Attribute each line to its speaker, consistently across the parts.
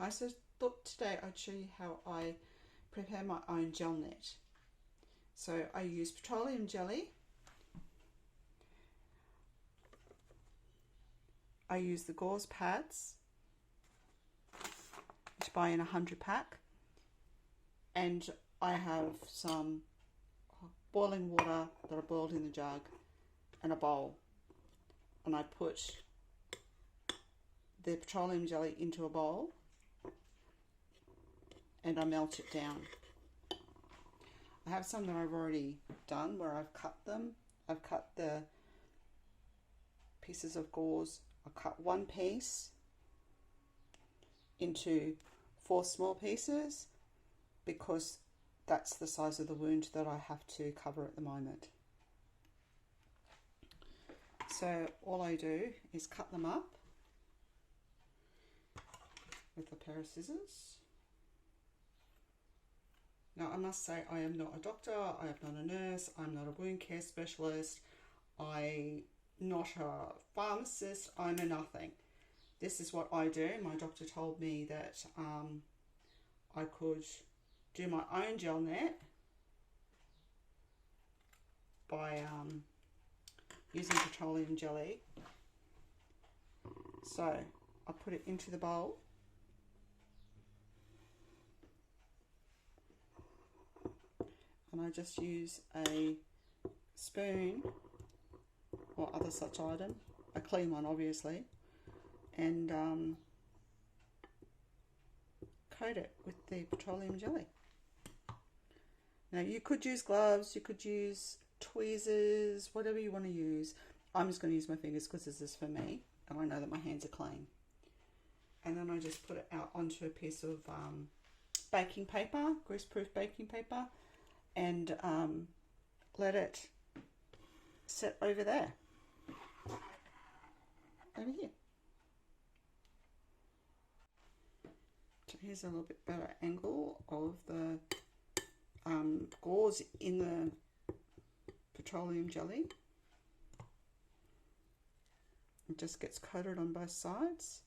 Speaker 1: I just thought today I'd show you how I prepare my own Jelonet. So I use petroleum jelly. I use the gauze pads, which I buy in a 100-pack, and I have some boiling water that I boiled in the jug and a bowl, and I put the petroleum jelly into a bowl and I melt it down. I have some that I've already done where I've cut them. I've cut the pieces of gauze. I cut one piece into 4 small pieces because that's the size of the wound that I have to cover at the moment. So all I do is cut them up with a pair of scissors. Now I must say I am not a doctor, I am not a nurse, I'm not a wound care specialist, I'm not a pharmacist, I'm a nothing. This is what I do. My doctor told me that I could do my own Jelonet by using petroleum jelly. So I put it into the bowl. And I just use a spoon or other such item, a clean one obviously, and coat it with the petroleum jelly. Now you could use gloves, you could use tweezers, whatever you want to use. I'm just going to use my fingers because this is for me and I know that my hands are clean. And then I just put it out onto a piece of baking paper, grease-proof baking paper, and let it sit over there, over here. So here's a little bit better angle of the gauze in the petroleum jelly. It just gets coated on both sides.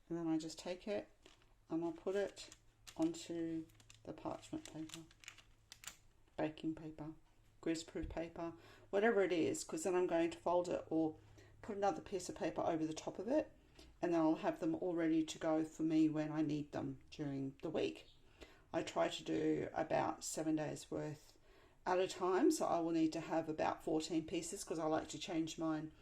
Speaker 1: And then I just take it and I'll put it onto the parchment paper, baking paper, greaseproof paper, whatever it is, because then I'm going to fold it or put another piece of paper over the top of it, and then I'll have them all ready to go for me when I need them during the week. I try to do about 7 days worth at a time, so I will need to have about 14 pieces because I like to change mine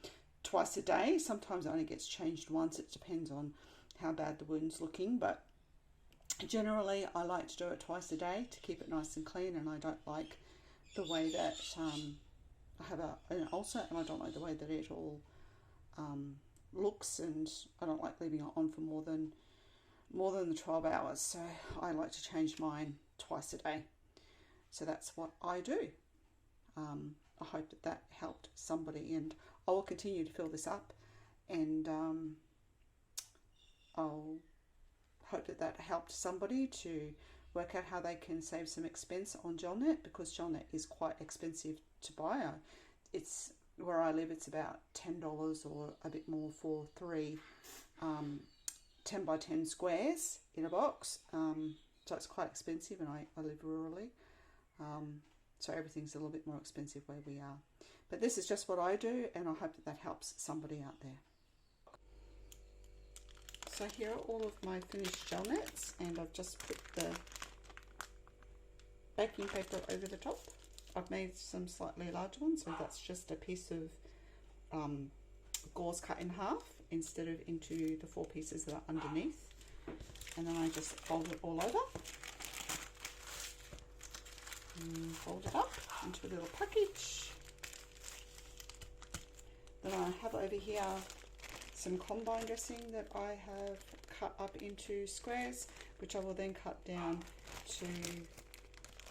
Speaker 1: twice a day. Sometimes it only gets changed once, it depends on how bad the wound's looking, but generally I like to do it twice a day to keep it nice and clean, and I don't like the way that I have an ulcer, and I don't like the way that it all looks, and I don't like leaving it on for more than the 12 hours, so I like to change mine twice a day. So that's what I do. I hope that that helped somebody, and I will continue to fill this up, and I'll hope that that helped somebody to work out how they can save some expense on Jelonet, because Jelonet is quite expensive to buy. It's where I live, it's about $10 or a bit more for 3 10 by 10 squares in a box, so it's quite expensive, and I live rurally, so everything's a little bit more expensive where we are. But this is just what I do, and I hope that that helps somebody out there. So here are all of my finished Jelonets, and I've just put the baking paper over the top. I've made some slightly larger ones, so that's just a piece of gauze cut in half instead of into the 4 pieces that are underneath. And then I just fold it all over and fold it up into a little package. Then I have over here some combine dressing that I have cut up into squares, which I will then cut down to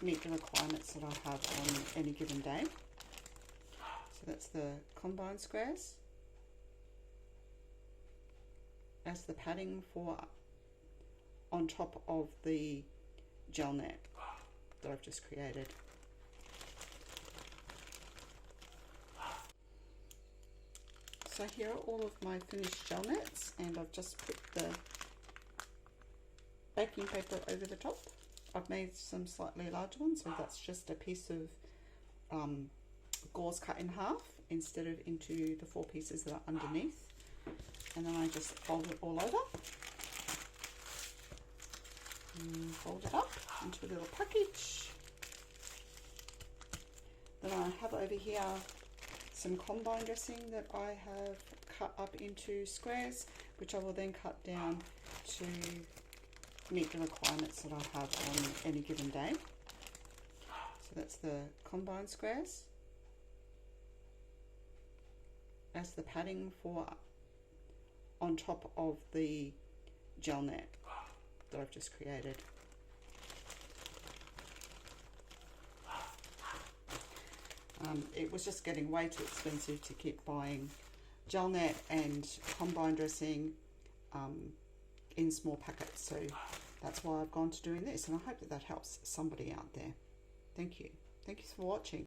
Speaker 1: meet the requirements that I have on any given day. So that's the combine squares as the padding for on top of the Jelonet that I've just created. So here are all of my finished Jelonets, and I've just put the baking paper over the top. I've made some slightly larger ones, so that's just a piece of gauze cut in half instead of into the 4 pieces that are underneath. And then I just fold it all over. And fold it up into a little package. Then I have over here some combine dressing that I have cut up into squares, which I will then cut down to meet the requirements that I have on any given day. So that's the combine squares as the padding for on top of the Jelonet that I've just created. It was just getting way too expensive to keep buying Jelonet and combine dressing in small packets, so that's why I've gone to doing this, and I hope that that helps somebody out there. Thank you. Thank you for watching.